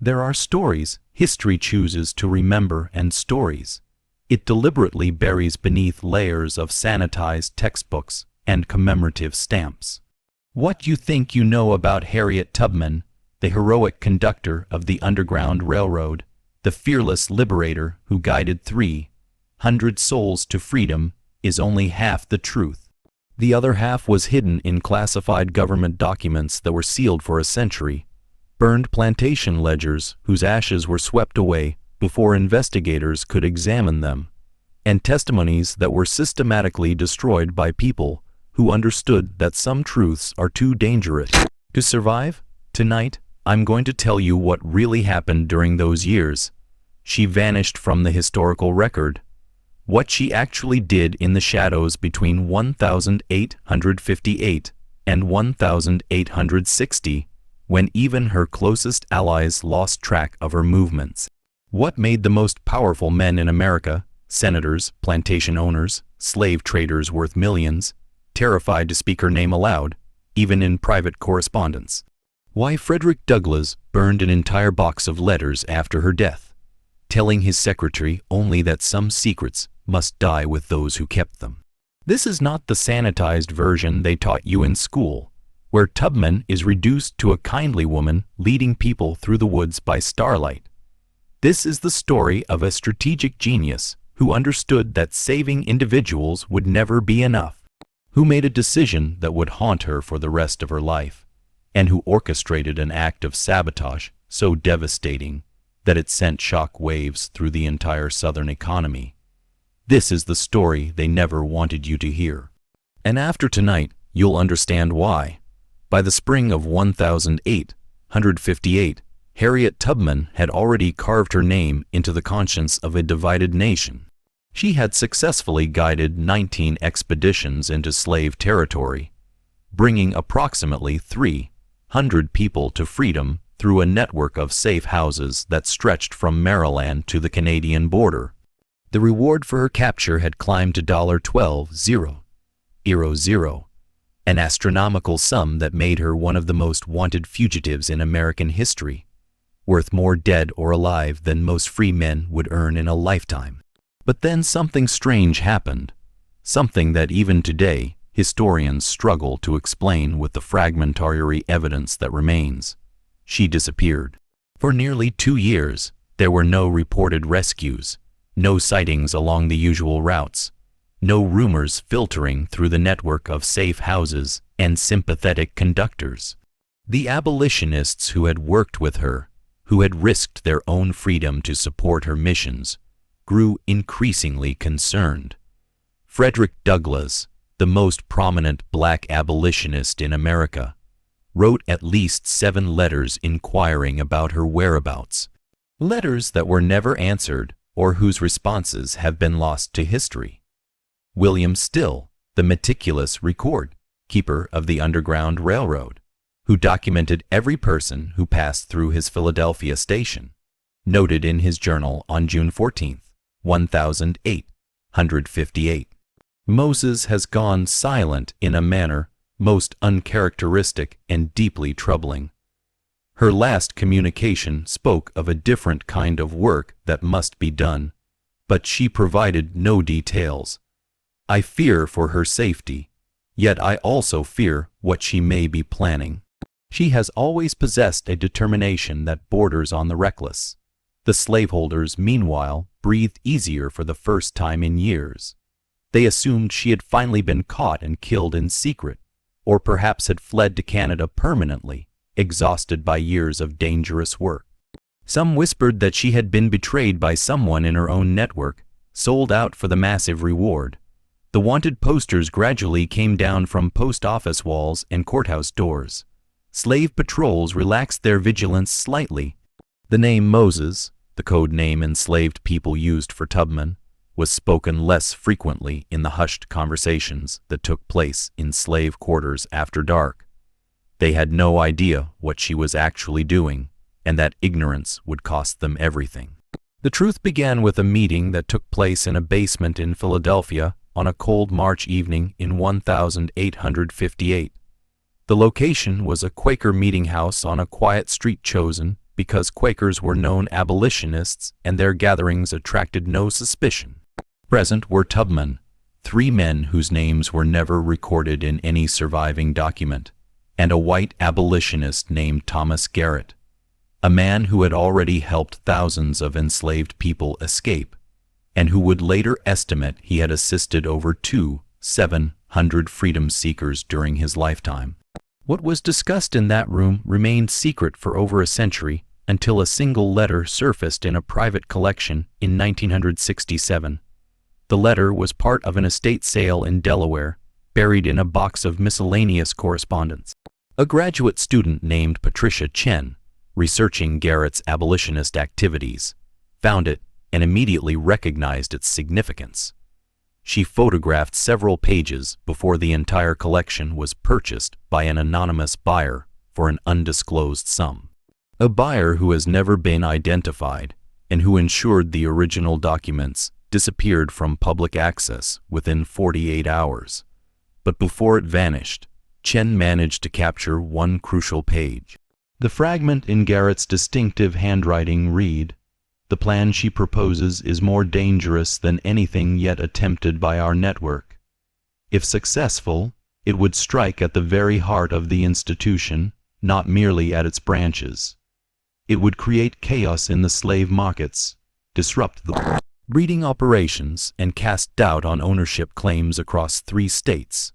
There are stories history chooses to remember, and stories it deliberately buries beneath layers of sanitized textbooks and commemorative stamps. What you think you know about Harriet Tubman, the heroic conductor of the Underground Railroad, the fearless liberator who guided 300 souls to freedom, is only half the truth. The other half was hidden in classified government documents that were sealed for a century, burned plantation ledgers whose ashes were swept away before investigators could examine them, and testimonies that were systematically destroyed by people who understood that some truths are too dangerous to survive. Tonight, I'm going to tell you what really happened during those years. She vanished from the historical record. What she actually did in the shadows between 1858 and 1860, when even her closest allies lost track of her movements. What made the most powerful men in America, senators, plantation owners, slave traders worth millions, terrified to speak her name aloud, even in private correspondence? Why Frederick Douglass burned an entire box of letters after her death, telling his secretary only that some secrets must die with those who kept them. This is not the sanitized version they taught you in school, where Tubman is reduced to a kindly woman leading people through the woods by starlight. This is the story of a strategic genius who understood that saving individuals would never be enough, who made a decision that would haunt her for the rest of her life, and who orchestrated an act of sabotage so devastating that it sent shock waves through the entire Southern economy. This is the story they never wanted you to hear. And after tonight, you'll understand why. By the spring of 1858, Harriet Tubman had already carved her name into the conscience of a divided nation. She had successfully guided 19 expeditions into slave territory, bringing approximately 300 people to freedom through a network of safe houses that stretched from Maryland to the Canadian border. The reward for her capture had climbed to $12,000, an astronomical sum that made her one of the most wanted fugitives in American history, worth more dead or alive than most free men would earn in a lifetime. But then something strange happened, something that even today historians struggle to explain with the fragmentary evidence that remains. She disappeared. For nearly 2 years, there were no reported rescues, no sightings along the usual routes, no rumors filtering through the network of safe houses and sympathetic conductors. The abolitionists who had worked with her, who had risked their own freedom to support her missions, grew increasingly concerned. Frederick Douglass, the most prominent black abolitionist in America, wrote at least 7 letters inquiring about her whereabouts, letters that were never answered or whose responses have been lost to history. William Still, the meticulous record-keeper of the Underground Railroad, who documented every person who passed through his Philadelphia station, noted in his journal on June 14, 1858, "Moses has gone silent in a manner most uncharacteristic and deeply troubling. Her last communication spoke of a different kind of work that must be done, but she provided no details. I fear for her safety, yet I also fear what she may be planning. She has always possessed a determination that borders on the reckless." The slaveholders, meanwhile, breathed easier for the first time in years. They assumed she had finally been caught and killed in secret, or perhaps had fled to Canada permanently, exhausted by years of dangerous work. Some whispered that she had been betrayed by someone in her own network, sold out for the massive reward. The wanted posters gradually came down from post office walls and courthouse doors. Slave patrols relaxed their vigilance slightly. The name Moses, the code name enslaved people used for Tubman, was spoken less frequently in the hushed conversations that took place in slave quarters after dark. They had no idea what she was actually doing, and that ignorance would cost them everything. The truth began with a meeting that took place in a basement in Philadelphia on a cold March evening in 1858. The location was a Quaker meeting house on a quiet street chosen because Quakers were known abolitionists and their gatherings attracted no suspicion. Present were Tubman, 3 men whose names were never recorded in any surviving document, and a white abolitionist named Thomas Garrett, a man who had already helped thousands of enslaved people escape, and who would later estimate he had assisted over 700 freedom seekers during his lifetime. What was discussed in that room remained secret for over a century until a single letter surfaced in a private collection in 1967. The letter was part of an estate sale in Delaware, buried in a box of miscellaneous correspondence. A graduate student named Patricia Chen, researching Garrett's abolitionist activities, found it and immediately recognized its significance. She photographed several pages before the entire collection was purchased by an anonymous buyer for an undisclosed sum. A buyer who has never been identified and who ensured the original documents disappeared from public access within 48 hours. But before it vanished, Chen managed to capture one crucial page. The fragment in Garrett's distinctive handwriting read, "The plan she proposes is more dangerous than anything yet attempted by our network. If successful, it would strike at the very heart of the institution, not merely at its branches. It would create chaos in the slave markets, disrupt the breeding operations, and cast doubt on ownership claims across 3 states.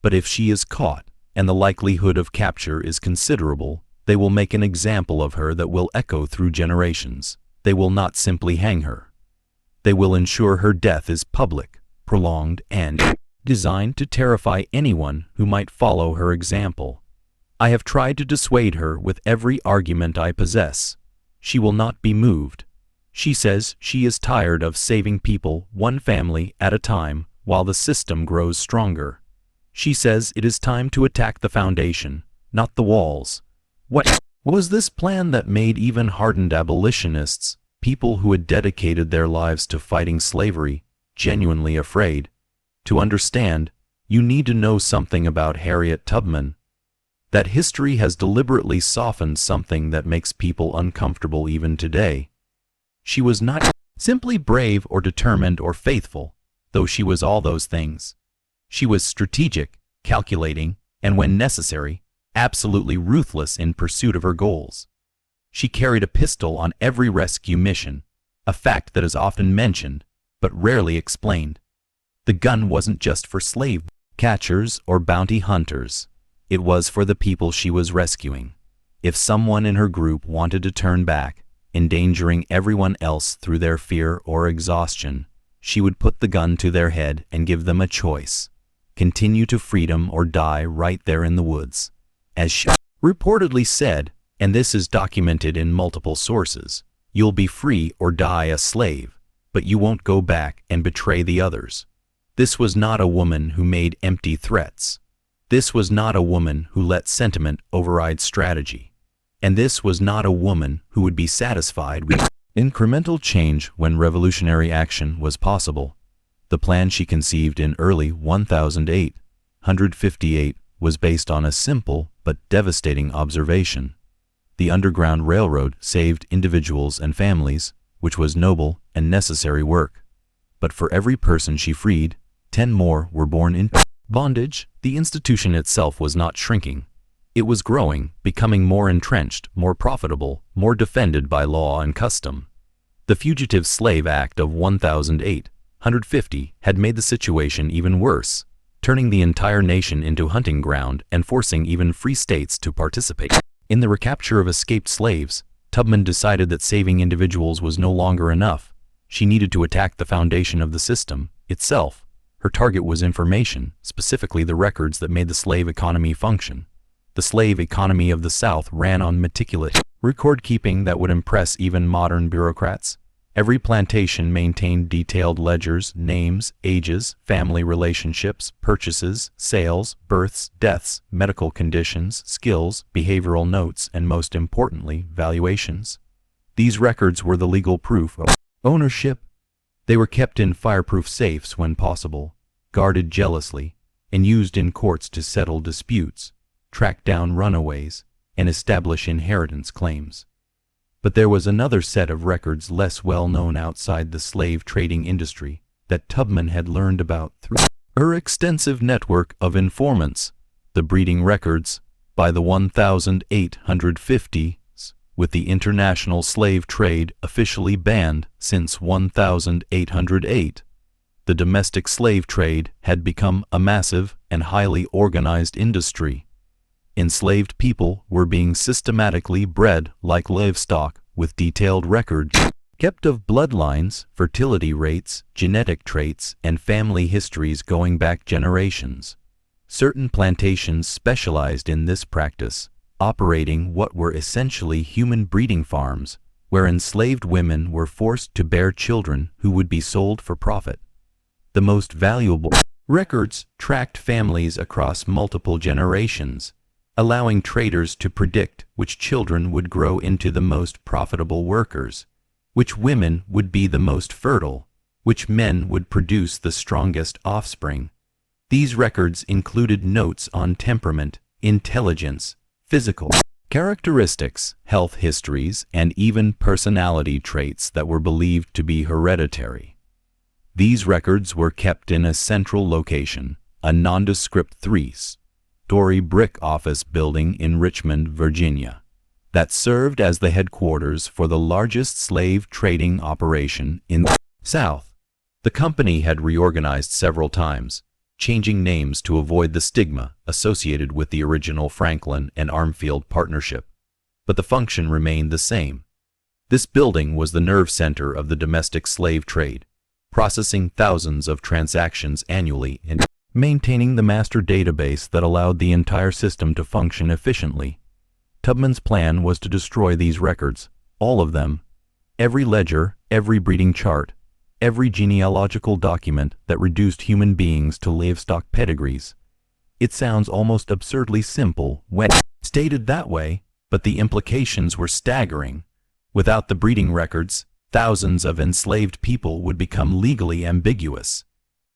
But if she is caught, and the likelihood of capture is considerable, they will make an example of her that will echo through generations. They will not simply hang her. They will ensure her death is public, prolonged, and designed to terrify anyone who might follow her example. I have tried to dissuade her with every argument I possess. She will not be moved. She says she is tired of saving people one family at a time while the system grows stronger. She says it is time to attack the foundation, not the walls. What was this plan that made even hardened abolitionists, people who had dedicated their lives to fighting slavery, genuinely afraid? To understand, you need to know something about Harriet Tubman. That history has deliberately softened something that makes people uncomfortable even today. She was not simply brave or determined or faithful, though she was all those things. She was strategic, calculating, and when necessary, absolutely ruthless in pursuit of her goals. She carried a pistol on every rescue mission, a fact that is often mentioned, but rarely explained. The gun wasn't just for slave catchers or bounty hunters. It was for the people she was rescuing. If someone in her group wanted to turn back, endangering everyone else through their fear or exhaustion, she would put the gun to their head and give them a choice: continue to freedom or die right there in the woods. As she reportedly said, and this is documented in multiple sources, "You'll be free or die a slave, but you won't go back and betray the others." This was not a woman who made empty threats. This was not a woman who let sentiment override strategy. And this was not a woman who would be satisfied with incremental change when revolutionary action was possible. The plan she conceived in early 1858 was based on a simple but devastating observation. The Underground Railroad saved individuals and families, which was noble and necessary work. But for every person she freed, 10 more were born into bondage. The institution itself was not shrinking. It was growing, becoming more entrenched, more profitable, more defended by law and custom. The Fugitive Slave Act of 1850 had made the situation even worse, turning the entire nation into hunting ground and forcing even free states to participate. In the recapture of escaped slaves, Tubman decided that saving individuals was no longer enough. She needed to attack the foundation of the system itself. Her target was information, specifically the records that made the slave economy function. The slave economy of the South ran on meticulous record-keeping that would impress even modern bureaucrats. Every plantation maintained detailed ledgers, names, ages, family relationships, purchases, sales, births, deaths, medical conditions, skills, behavioral notes, and most importantly, valuations. These records were the legal proof of ownership. They were kept in fireproof safes when possible, guarded jealously, and used in courts to settle disputes, track down runaways, and establish inheritance claims. But there was another set of records less well known outside the slave trading industry that Tubman had learned about through her extensive network of informants, the breeding records by the 1850s, with the international slave trade officially banned since 1808. The domestic slave trade had become a massive and highly organized industry. Enslaved people were being systematically bred like livestock with detailed records kept of bloodlines, fertility rates, genetic traits, and family histories going back generations. Certain plantations specialized in this practice, operating what were essentially human breeding farms, where enslaved women were forced to bear children who would be sold for profit. The most valuable records tracked families across multiple generations, allowing traders to predict which children would grow into the most profitable workers, which women would be the most fertile, which men would produce the strongest offspring. These records included notes on temperament, intelligence, physical characteristics, health histories, and even personality traits that were believed to be hereditary. These records were kept in a central location, a nondescript three-story brick office building in Richmond, Virginia, that served as the headquarters for the largest slave trading operation in the South. The company had reorganized several times, changing names to avoid the stigma associated with the original Franklin and Armfield partnership, but the function remained the same. This building was the nerve center of the domestic slave trade, processing thousands of transactions annually and maintaining the master database that allowed the entire system to function efficiently. Tubman's plan was to destroy these records, all of them, every ledger, every breeding chart, every genealogical document that reduced human beings to livestock pedigrees. It sounds almost absurdly simple when stated that way, but the implications were staggering. Without the breeding records, thousands of enslaved people would become legally ambiguous.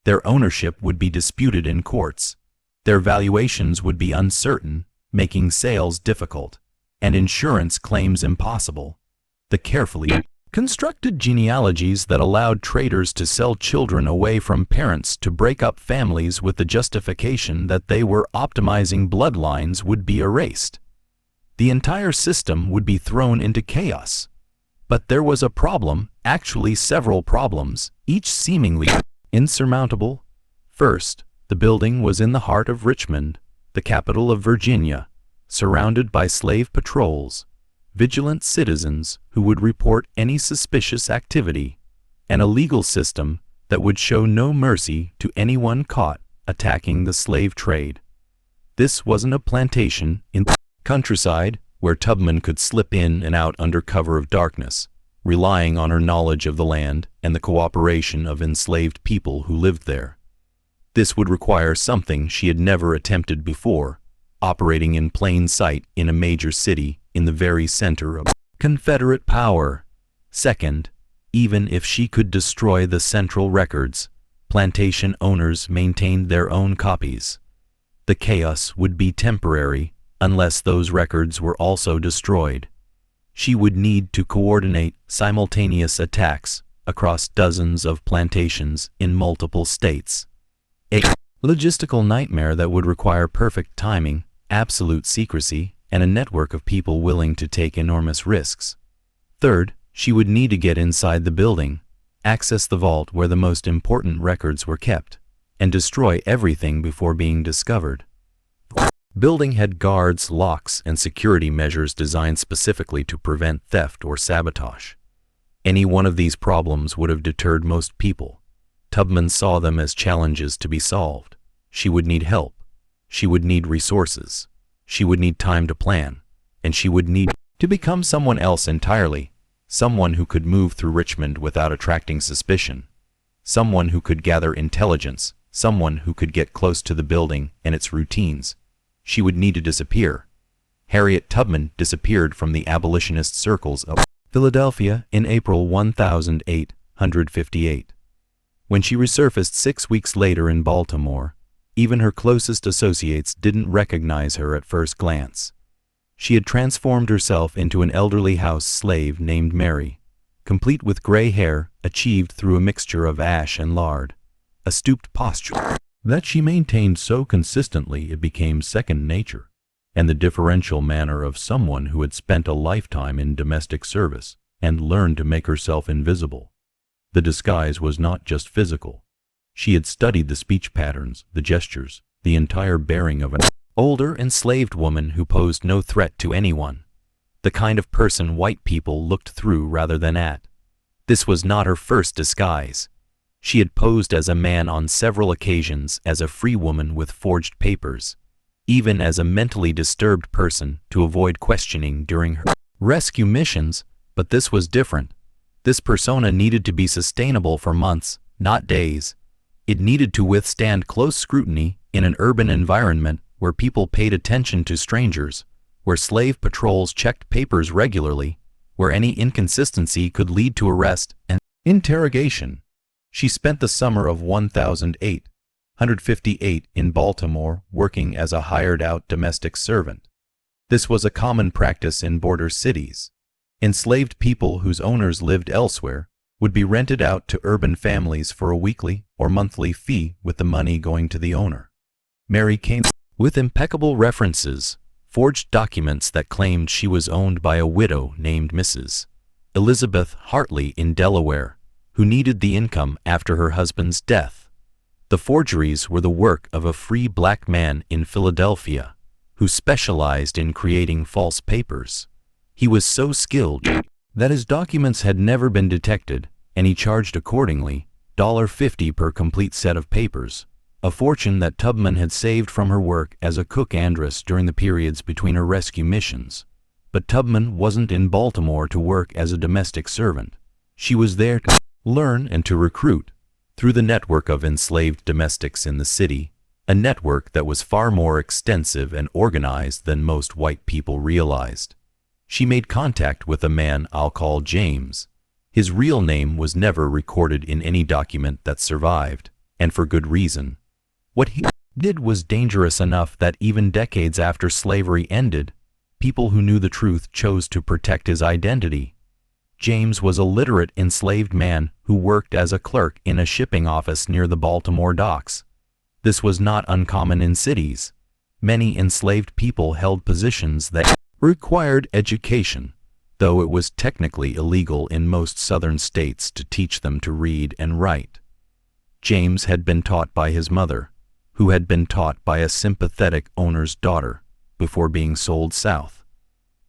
Their ownership would be disputed in courts. Their valuations would be uncertain, making sales difficult, and insurance claims impossible. The carefully constructed genealogies that allowed traders to sell children away from parents to break up families with the justification that they were optimizing bloodlines would be erased. The entire system would be thrown into chaos. But there was a problem, actually several problems, each seemingly insurmountable. First, the building was in the heart of Richmond, the capital of Virginia, surrounded by slave patrols, vigilant citizens who would report any suspicious activity, and a legal system that would show no mercy to anyone caught attacking the slave trade. This wasn't a plantation in the countryside where Tubman could slip in and out under cover of darkness, relying on her knowledge of the land and the cooperation of enslaved people who lived there. This would require something she had never attempted before, operating in plain sight in a major city in the very center of Confederate power. Second, even if she could destroy the central records, plantation owners maintained their own copies. The chaos would be temporary unless those records were also destroyed. She would need to coordinate simultaneous attacks across dozens of plantations in multiple states. A logistical nightmare that would require perfect timing, absolute secrecy, and a network of people willing to take enormous risks. Third, she would need to get inside the building, access the vault where the most important records were kept, and destroy everything before being discovered. The building had guards, locks, and security measures designed specifically to prevent theft or sabotage. Any one of these problems would have deterred most people. Tubman saw them as challenges to be solved. She would need help. She would need resources. She would need time to plan. And she would need to become someone else entirely. Someone who could move through Richmond without attracting suspicion. Someone who could gather intelligence. Someone who could get close to the building and its routines. She would need to disappear. Harriet Tubman disappeared from the abolitionist circles of Philadelphia in April 1858. When she resurfaced 6 weeks later in Baltimore, even her closest associates didn't recognize her at first glance. She had transformed herself into an elderly house slave named Mary, complete with gray hair achieved through a mixture of ash and lard, a stooped posture that she maintained so consistently it became second nature, and the deferential manner of someone who had spent a lifetime in domestic service and learned to make herself invisible. The disguise was not just physical. She had studied the speech patterns, the gestures, the entire bearing of an older enslaved woman who posed no threat to anyone, the kind of person white people looked through rather than at. This was not her first disguise. She had posed as a man on several occasions, as a free woman with forged papers, even as a mentally disturbed person to avoid questioning during her rescue missions, but this was different. This persona needed to be sustainable for months, not days. It needed to withstand close scrutiny in an urban environment where people paid attention to strangers, where slave patrols checked papers regularly, where any inconsistency could lead to arrest and interrogation. She spent the summer of 1858 in Baltimore working as a hired-out domestic servant. This was a common practice in border cities. Enslaved people whose owners lived elsewhere would be rented out to urban families for a weekly or monthly fee, with the money going to the owner. Mary came with impeccable references, forged documents that claimed she was owned by a widow named Mrs. Elizabeth Hartley in Delaware, who needed the income after her husband's death. The forgeries were the work of a free black man in Philadelphia, who specialized in creating false papers. He was so skilled that his documents had never been detected, and he charged accordingly, $50 per complete set of papers, a fortune that Tubman had saved from her work as a cook-andress during the periods between her rescue missions. But Tubman wasn't in Baltimore to work as a domestic servant. She was there to learn and to recruit, through the network of enslaved domestics in the city, a network that was far more extensive and organized than most white people realized. She made contact with a man I'll call James. His real name was never recorded in any document that survived, and for good reason. What he did was dangerous enough that even decades after slavery ended, people who knew the truth chose to protect his identity. James was a literate enslaved man who worked as a clerk in a shipping office near the Baltimore docks. This was not uncommon in cities. Many enslaved people held positions that required education, though it was technically illegal in most southern states to teach them to read and write. James had been taught by his mother, who had been taught by a sympathetic owner's daughter, before being sold south.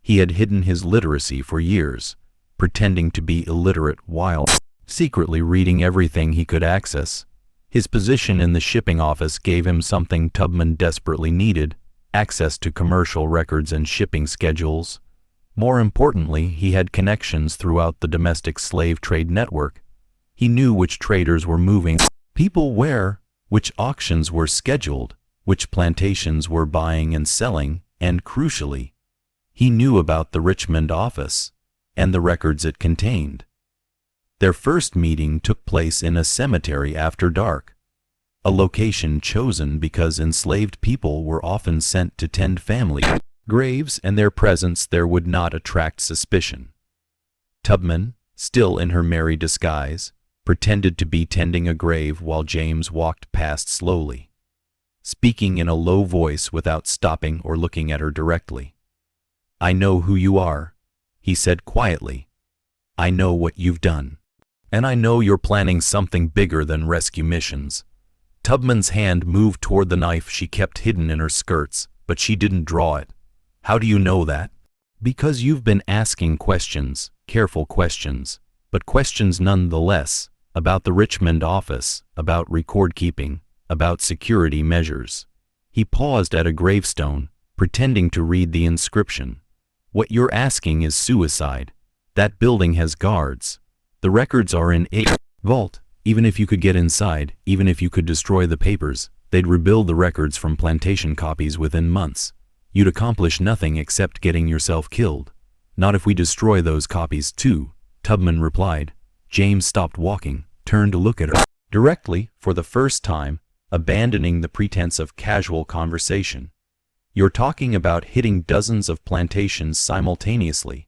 He had hidden his literacy for years, pretending to be illiterate while secretly reading everything he could access. His position in the shipping office gave him something Tubman desperately needed: access to commercial records and shipping schedules. More importantly, he had connections throughout the domestic slave trade network. He knew which traders were moving people where, which auctions were scheduled, which plantations were buying and selling, and crucially, he knew about the Richmond office and the records it contained. Their first meeting took place in a cemetery after dark, a location chosen because enslaved people were often sent to tend family graves, and their presence there would not attract suspicion. Tubman, still in her merry disguise, pretended to be tending a grave while James walked past slowly, speaking in a low voice without stopping or looking at her directly. "I know who you are," he said quietly. "I know what you've done. And I know you're planning something bigger than rescue missions." Tubman's hand moved toward the knife she kept hidden in her skirts, but she didn't draw it. "How do you know that?" "Because you've been asking questions, careful questions, but questions nonetheless, about the Richmond office, about record keeping, about security measures." He paused at a gravestone, pretending to read the inscription. "What you're asking is suicide. That building has guards. The records are in a vault. Even if you could get inside, even if you could destroy the papers, they'd rebuild the records from plantation copies within months. You'd accomplish nothing except getting yourself killed. Not if we destroy those copies too," Tubman replied. James stopped walking, turned to look at her directly for the first time, abandoning the pretense of casual conversation. You're talking about hitting dozens of plantations simultaneously.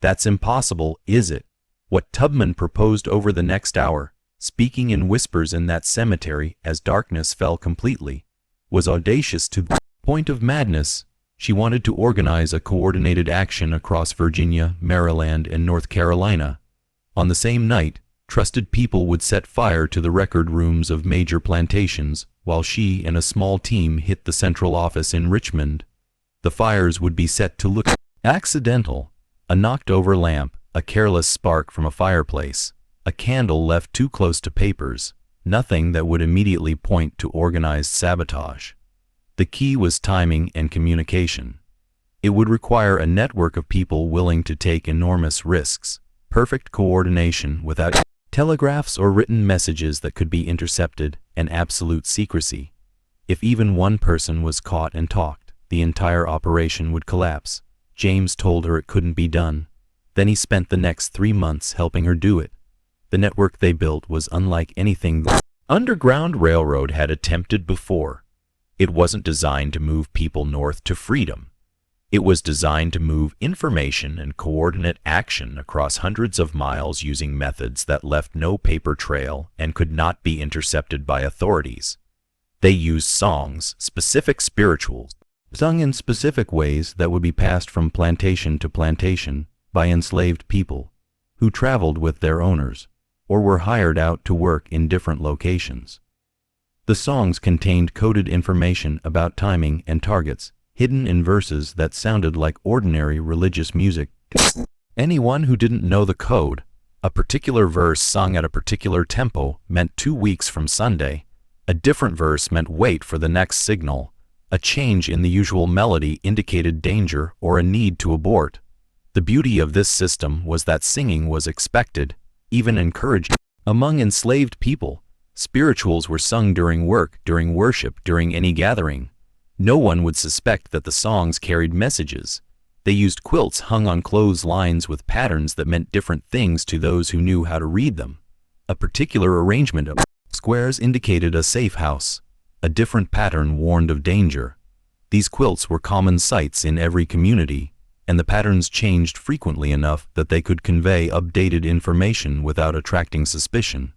That's impossible, is it? What Tubman proposed over the next hour, speaking in whispers in that cemetery as darkness fell completely, was audacious to the point of madness. She wanted to organize a coordinated action across Virginia, Maryland, and North Carolina. On the same night, trusted people would set fire to the record rooms of major plantations, while she and a small team hit the central office in Richmond. The fires would be set to look accidental: a knocked-over lamp, a careless spark from a fireplace, a candle left too close to papers, nothing that would immediately point to organized sabotage. The key was timing and communication. It would require a network of people willing to take enormous risks, perfect coordination without telegraphs or written messages that could be intercepted, and absolute secrecy. If even one person was caught and talked, the entire operation would collapse. James told her it couldn't be done. Then he spent the next 3 months helping her do it. The network they built was unlike anything the Underground Railroad had attempted before. It wasn't designed to move people north to freedom. It was designed to move information and coordinate action across hundreds of miles using methods that left no paper trail and could not be intercepted by authorities. They used songs, specific spirituals, sung in specific ways that would be passed from plantation to plantation by enslaved people who traveled with their owners or were hired out to work in different locations. The songs contained coded information about timing and targets, hidden in verses that sounded like ordinary religious music. Anyone who didn't know the code, a particular verse sung at a particular tempo meant 2 weeks from Sunday, a different verse meant wait for the next signal, a change in the usual melody indicated danger or a need to abort. The beauty of this system was that singing was expected, even encouraged. Among enslaved people, spirituals were sung during work, during worship, during any gathering. No one would suspect that the songs carried messages. They used quilts hung on clotheslines with patterns that meant different things to those who knew how to read them. A particular arrangement of squares indicated a safe house. A different pattern warned of danger. These quilts were common sights in every community, and the patterns changed frequently enough that they could convey updated information without attracting suspicion.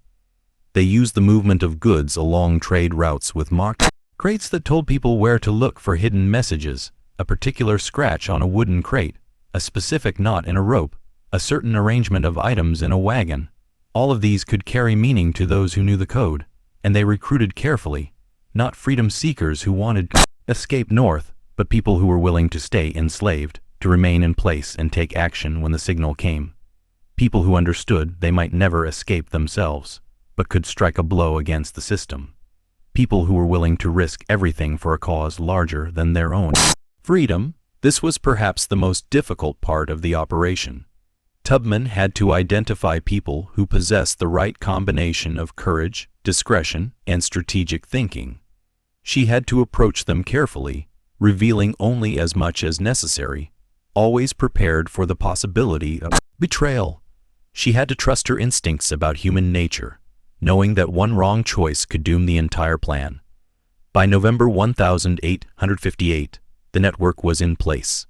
They used the movement of goods along trade routes with marked crates that told people where to look for hidden messages, a particular scratch on a wooden crate, a specific knot in a rope, a certain arrangement of items in a wagon. All of these could carry meaning to those who knew the code, and they recruited carefully, not freedom seekers who wanted to escape north, but people who were willing to stay enslaved, to remain in place and take action when the signal came. People who understood they might never escape themselves, but could strike a blow against the system. People who were willing to risk everything for a cause larger than their own. Freedom, this was perhaps the most difficult part of the operation. Tubman had to identify people who possessed the right combination of courage, discretion, and strategic thinking. She had to approach them carefully, revealing only as much as necessary, always prepared for the possibility of betrayal. She had to trust her instincts about human nature, knowing that one wrong choice could doom the entire plan. By November 1858, the network was in place.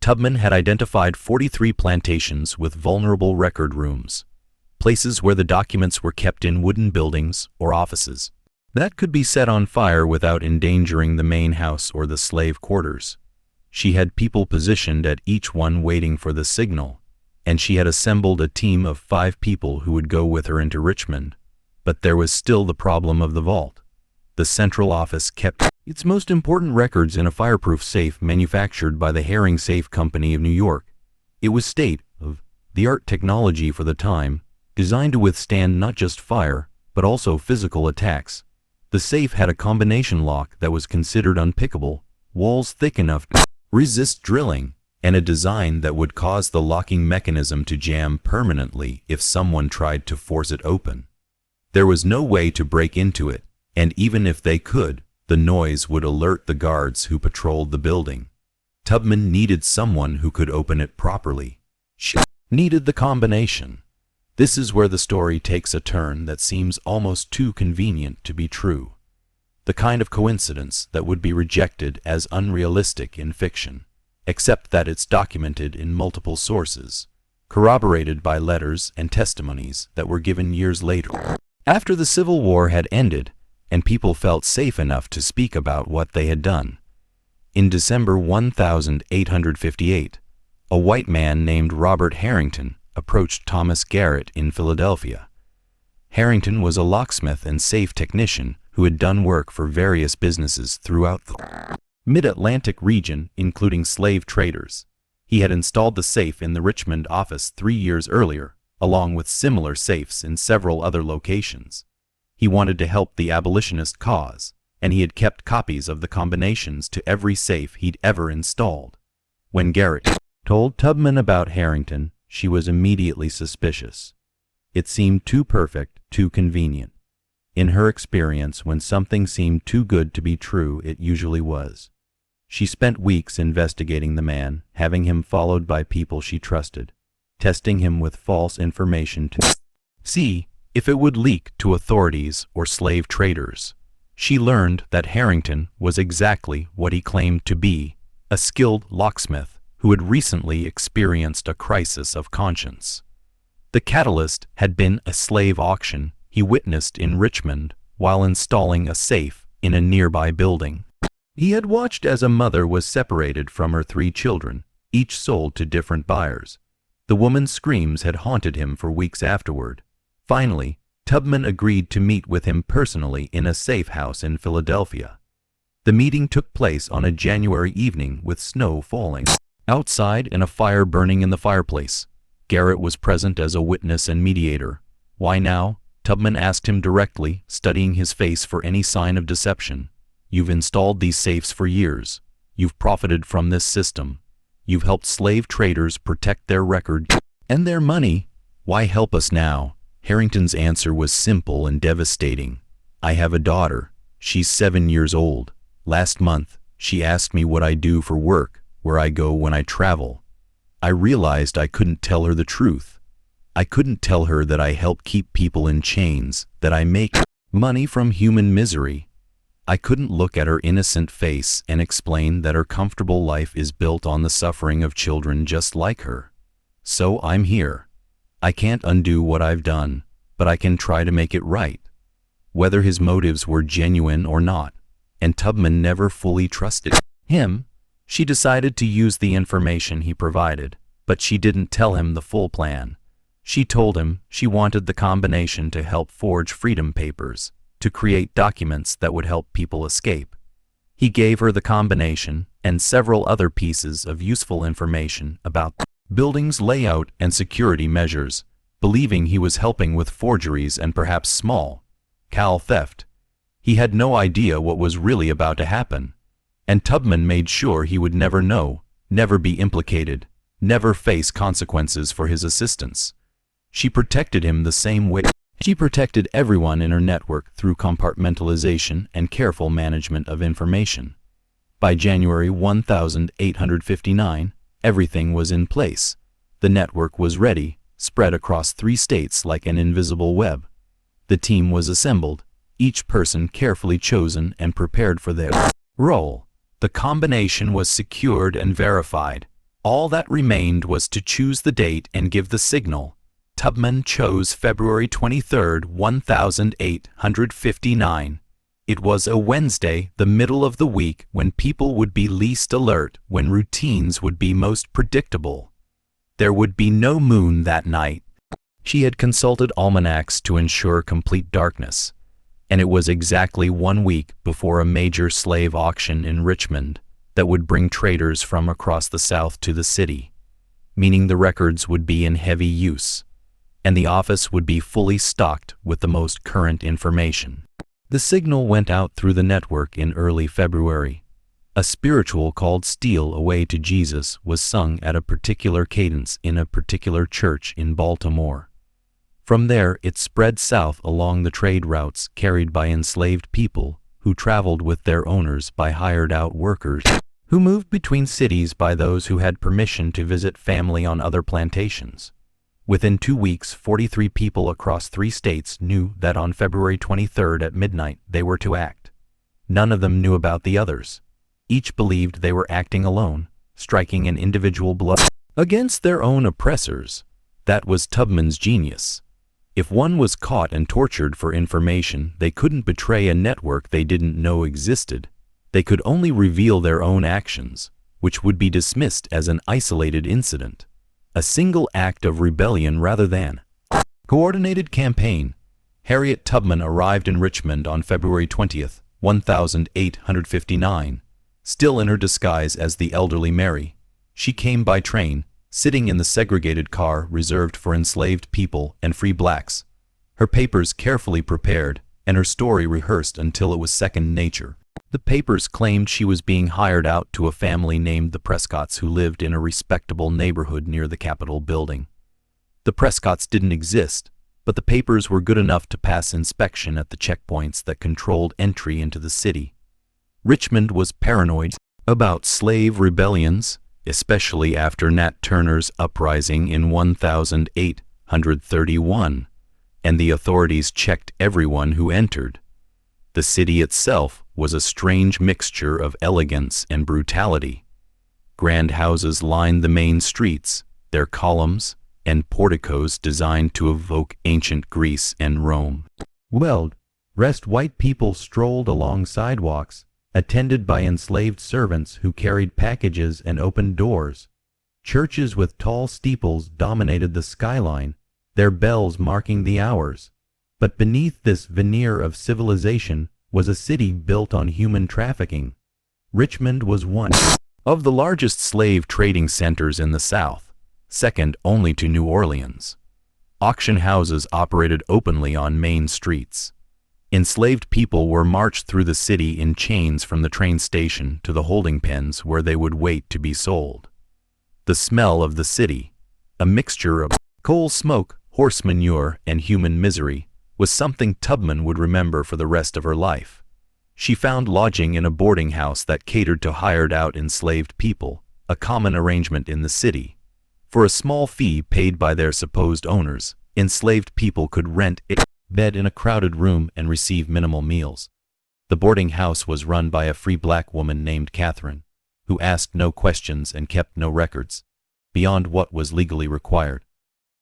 Tubman had identified 43 plantations with vulnerable record rooms, places where the documents were kept in wooden buildings or offices that could be set on fire without endangering the main house or the slave quarters. She had people positioned at each one waiting for the signal, and she had assembled a team of 5 people who would go with her into Richmond. But there was still the problem of the vault. The central office kept its most important records in a fireproof safe manufactured by the Herring Safe Company of New York. It was state-of-the-art technology for the time, designed to withstand not just fire, but also physical attacks. The safe had a combination lock that was considered unpickable, walls thick enough to resist drilling, and a design that would cause the locking mechanism to jam permanently if someone tried to force it open. There was no way to break into it, and even if they could, the noise would alert the guards who patrolled the building. Tubman needed someone who could open it properly. She needed the combination. This is where the story takes a turn that seems almost too convenient to be true. the kind of coincidence that would be rejected as unrealistic in fiction, except that it's documented in multiple sources, corroborated by letters and testimonies that were given years later. After the Civil War had ended, and people felt safe enough to speak about what they had done, in December 1858, a white man named Robert Harrington approached Thomas Garrett in Philadelphia. Harrington was a locksmith and safe technician who had done work for various businesses throughout the Mid-Atlantic region, including slave traders. He had installed the safe in the Richmond office 3 years earlier, along with similar safes in several other locations. He wanted to help the abolitionist cause, and he had kept copies of the combinations to every safe he'd ever installed. When Garrett told Tubman about Harrington, she was immediately suspicious. It seemed too perfect, too convenient. In her experience, when something seemed too good to be true, it usually was. She spent weeks investigating the man, having him followed by people she trusted, testing him with false information to see if it would leak to authorities or slave traders. She learned that Harrington was exactly what he claimed to be, a skilled locksmith who had recently experienced a crisis of conscience. The catalyst had been a slave auction he witnessed in Richmond while installing a safe in a nearby building. He had watched as a mother was separated from her 3 children, each sold to different buyers. The woman's screams had haunted him for weeks afterward. Finally, Tubman agreed to meet with him personally in a safe house in Philadelphia. The meeting took place on a January evening with snow falling outside and a fire burning in the fireplace. Garrett was present as a witness and mediator. Why now? Tubman asked him directly, studying his face for any sign of deception. You've installed these safes for years. You've profited from this system. You've helped slave traders protect their record and their money. Why help us now? Harrington's answer was simple and devastating. I have a daughter. She's 7 years old. Last month, she asked me what I do for work, where I go when I travel. I realized I couldn't tell her the truth. I couldn't tell her that I help keep people in chains, that I make money from human misery. I couldn't look at her innocent face and explain that her comfortable life is built on the suffering of children just like her. So I'm here. I can't undo what I've done, but I can try to make it right. Whether his motives were genuine or not, and Tubman never fully trusted him, she decided to use the information he provided, but she didn't tell him the full plan. She told him she wanted the combination to help forge freedom papers, to create documents that would help people escape. He gave her the combination and several other pieces of useful information about the building's layout and security measures, believing he was helping with forgeries and perhaps small-scale theft. He had no idea what was really about to happen, and Tubman made sure he would never know, never be implicated, never face consequences for his assistance. She protected him the same way she protected everyone in her network through compartmentalization and careful management of information. By January 1859, everything was in place. The network was ready, spread across 3 states like an invisible web. The team was assembled, each person carefully chosen and prepared for their role. The combination was secured and verified. All that remained was to choose the date and give the signal. Tubman chose February 23, 1859. It was a Wednesday, the middle of the week, when people would be least alert, when routines would be most predictable. There would be no moon that night. She had consulted almanacs to ensure complete darkness, and it was exactly 1 week before a major slave auction in Richmond that would bring traders from across the South to the city, meaning the records would be in heavy use, and the office would be fully stocked with the most current information. The signal went out through the network in early February. A spiritual called "Steal Away to Jesus" was sung at a particular cadence in a particular church in Baltimore. From there it spread south along the trade routes carried by enslaved people who traveled with their owners by hired-out workers who moved between cities by those who had permission to visit family on other plantations. Within 2 weeks, 43 people across 3 states knew that on February 23rd at midnight they were to act. None of them knew about the others. Each believed they were acting alone, striking an individual blow against their own oppressors. That was Tubman's genius. If one was caught and tortured for information, they couldn't betray a network they didn't know existed. They could only reveal their own actions, which would be dismissed as an isolated incident, a single act of rebellion rather than coordinated campaign. Harriet Tubman arrived in Richmond on February 20th, 1859, still in her disguise as the elderly Mary. She came by train, sitting in the segregated car reserved for enslaved people and free blacks, her papers carefully prepared and her story rehearsed until it was second nature. The papers claimed she was being hired out to a family named the Prescotts who lived in a respectable neighborhood near the Capitol building. The Prescotts didn't exist, but the papers were good enough to pass inspection at the checkpoints that controlled entry into the city. Richmond was paranoid about slave rebellions, especially after Nat Turner's uprising in 1831, and the authorities checked everyone who entered. The city itself was a strange mixture of elegance and brutality. Grand houses lined the main streets, their columns and porticos designed to evoke ancient Greece and Rome. Well-dressed white people strolled along sidewalks, attended by enslaved servants who carried packages and opened doors. Churches with tall steeples dominated the skyline, their bells marking the hours. But beneath this veneer of civilization was a city built on human trafficking. Richmond was one of the largest slave trading centers in the South, second only to New Orleans. Auction houses operated openly on main streets. Enslaved people were marched through the city in chains from the train station to the holding pens where they would wait to be sold. The smell of the city, a mixture of coal smoke, horse manure, and human misery, was something Tubman would remember for the rest of her life. She found lodging in a boarding house that catered to hired-out enslaved people, a common arrangement in the city. For a small fee paid by their supposed owners, enslaved people could rent a bed in a crowded room and receive minimal meals. The boarding house was run by a free black woman named Catherine, who asked no questions and kept no records, beyond what was legally required.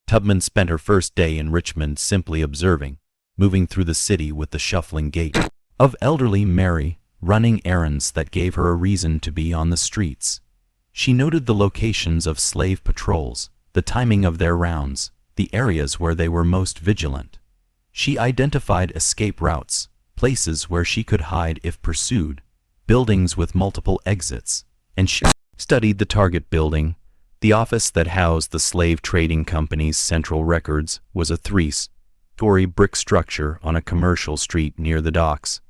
Tubman spent her first day in Richmond simply observing, moving through the city with the shuffling gait of elderly Mary, running errands that gave her a reason to be on the streets. She noted the locations of slave patrols, the timing of their rounds, the areas where they were most vigilant. She identified escape routes, places where she could hide if pursued, buildings with multiple exits, and she studied the target building. The office that housed the slave trading company's central records was a three-story brick structure on a commercial street near the docks.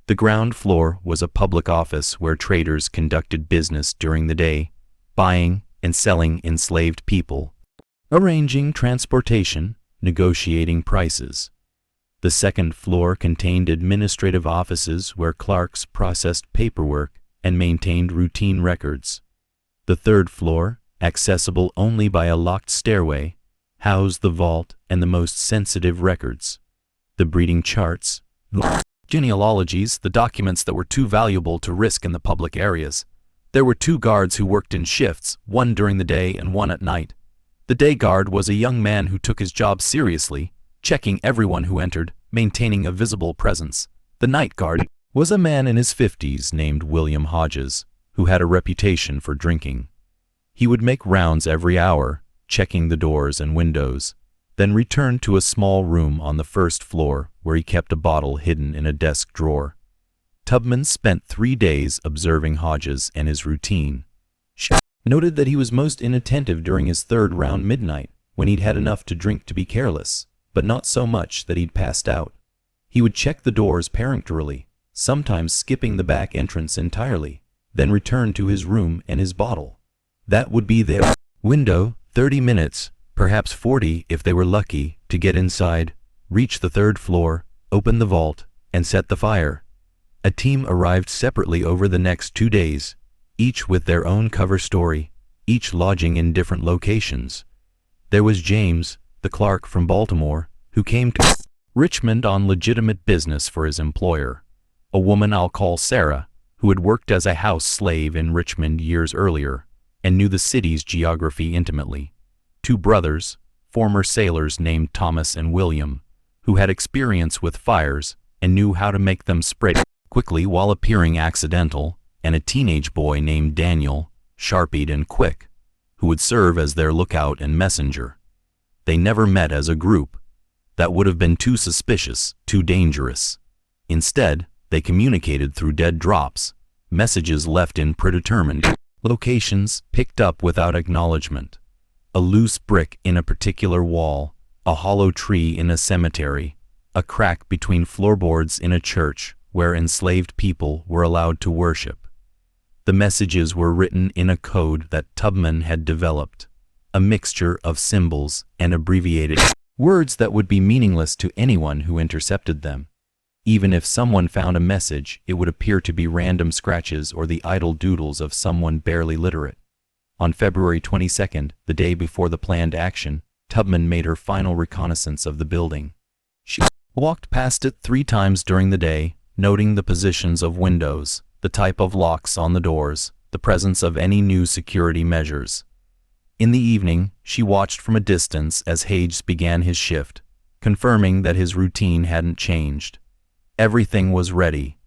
The ground floor was a public office where traders conducted business during the day, buying and selling enslaved people, arranging transportation, negotiating prices. The second floor contained administrative offices where clerks processed paperwork and maintained routine records. The third floor, accessible only by a locked stairway, housed the vault and the most sensitive records. The breeding charts, genealogies, the documents that were too valuable to risk in the public areas. There were 2 guards who worked in shifts, one during the day and one at night. The day guard was a young man who took his job seriously, checking everyone who entered, maintaining a visible presence. The night guard was a man in his 50s named William Hodges, who had a reputation for drinking. He would make rounds every hour, checking the doors and windows, then return to a small room on the first floor where he kept a bottle hidden in a desk drawer. Tubman spent 3 days observing Hodges and his routine. She noted that he was most inattentive during his third round midnight, when he'd had enough to drink to be careless, but not so much that he'd passed out. He would check the doors peremptorily, sometimes skipping the back entrance entirely, then return to his room and his bottle. That would be their window, 30 minutes, perhaps 40 if they were lucky, to get inside, reach the third floor, open the vault, and set the fire. A team arrived separately over the next 2 days, each with their own cover story, each lodging in different locations. There was James, the clerk from Baltimore, who came to Richmond on legitimate business for his employer. a woman I'll call Sarah, who had worked as a house slave in Richmond years earlier, and knew the city's geography intimately. 2 brothers, former sailors named Thomas and William, who had experience with fires and knew how to make them spread quickly while appearing accidental, and a teenage boy named Daniel, sharp-eyed and quick, who would serve as their lookout and messenger. They never met as a group. That would have been too suspicious, too dangerous. Instead, they communicated through dead drops, messages left in predetermined locations picked up without acknowledgement. A loose brick in a particular wall, a hollow tree in a cemetery, a crack between floorboards in a church where enslaved people were allowed to worship. The messages were written in a code that Tubman had developed, a mixture of symbols and abbreviated words that would be meaningless to anyone who intercepted them. Even if someone found a message, it would appear to be random scratches or the idle doodles of someone barely literate. On February 22nd, the day before the planned action, Tubman made her final reconnaissance of the building. She walked past it 3 times during the day, noting the positions of windows, the type of locks on the doors, the presence of any new security measures. In the evening, she watched from a distance as Hayes began his shift, confirming that his routine hadn't changed. Everything was ready.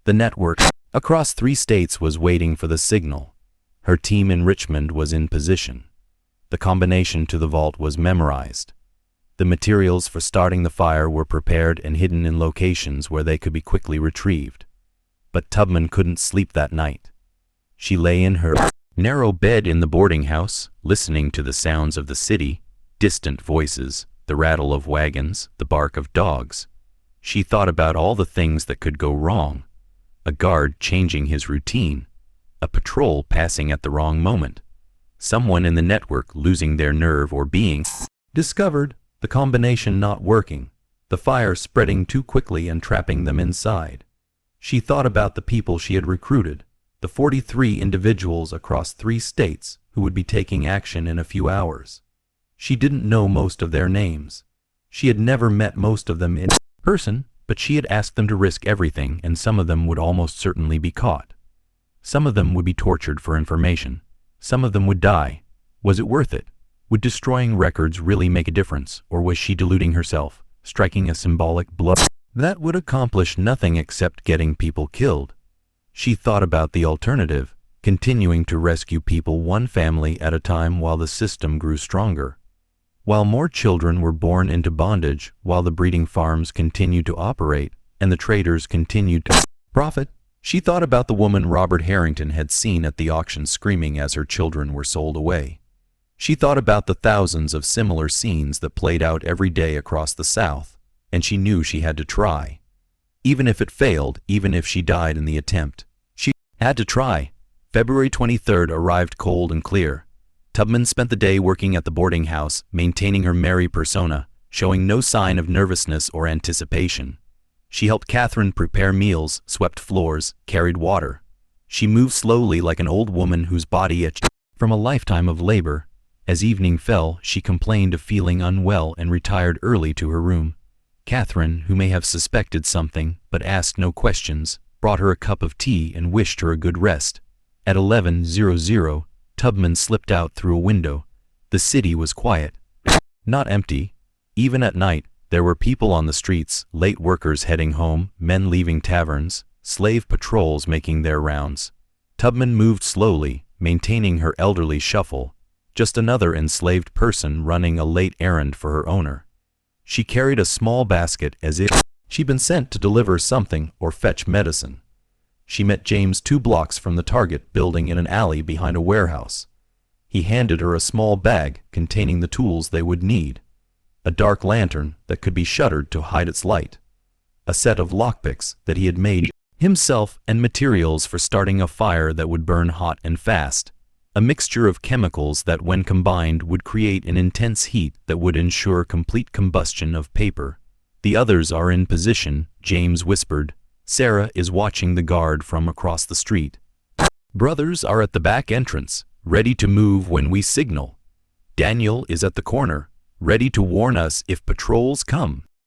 The network across 3 states was waiting for the signal. Her team in Richmond was in position. The combination to the vault was memorized. The materials for starting the fire were prepared and hidden in locations where they could be quickly retrieved. But Tubman couldn't sleep that night. She lay in her narrow bed in the boarding house, listening to the sounds of the city, distant voices, the rattle of wagons, the bark of dogs. She thought about all the things that could go wrong. A guard changing his routine, a patrol passing at the wrong moment, someone in the network losing their nerve or being discovered, the combination not working, the fire spreading too quickly and trapping them inside. She thought about the people she had recruited, the 43 individuals across 3 states who would be taking action in a few hours. She didn't know most of their names. She had never met most of them in person, but she had asked them to risk everything, and some of them would almost certainly be caught. Some of them would be tortured for information. Some of them would die. Was it worth it? Would destroying records really make a difference, or was she deluding herself, striking a symbolic blow that would accomplish nothing except getting people killed? She thought about the alternative, continuing to rescue people one family at a time while the system grew stronger. While more children were born into bondage, while the breeding farms continued to operate, and the traders continued to profit, she thought about the woman Robert Harrington had seen at the auction screaming as her children were sold away. She thought about the thousands of similar scenes that played out every day across the South, and she knew she had to try. Even if it failed, even if she died in the attempt, she had to try. February 23rd arrived cold and clear. Tubman spent the day working at the boarding house, maintaining her merry persona, showing no sign of nervousness or anticipation. She helped Catherine prepare meals, swept floors, carried water. She moved slowly like an old woman whose body itched from a lifetime of labor. As evening fell, she complained of feeling unwell and retired early to her room. Catherine, who may have suspected something but asked no questions, brought her a cup of tea and wished her a good rest. At 11:00, Tubman slipped out through a window. The city was quiet, not empty. Even at night, there were people on the streets, late workers heading home, men leaving taverns, slave patrols making their rounds. Tubman moved slowly, maintaining her elderly shuffle, just another enslaved person running a late errand for her owner. She carried a small basket as if she'd been sent to deliver something or fetch medicine. She met James 2 blocks from the Target building in an alley behind a warehouse. He handed her a small bag containing the tools they would need. A dark lantern that could be shuttered to hide its light. A set of lockpicks that he had made himself and materials for starting a fire that would burn hot and fast. A mixture of chemicals that when combined would create an intense heat that would ensure complete combustion of paper. The others are in position, James whispered. Sarah is watching the guard from across the street. Brothers are at the back entrance, ready to move when we signal. Daniel is at the corner, ready to warn us if patrols come.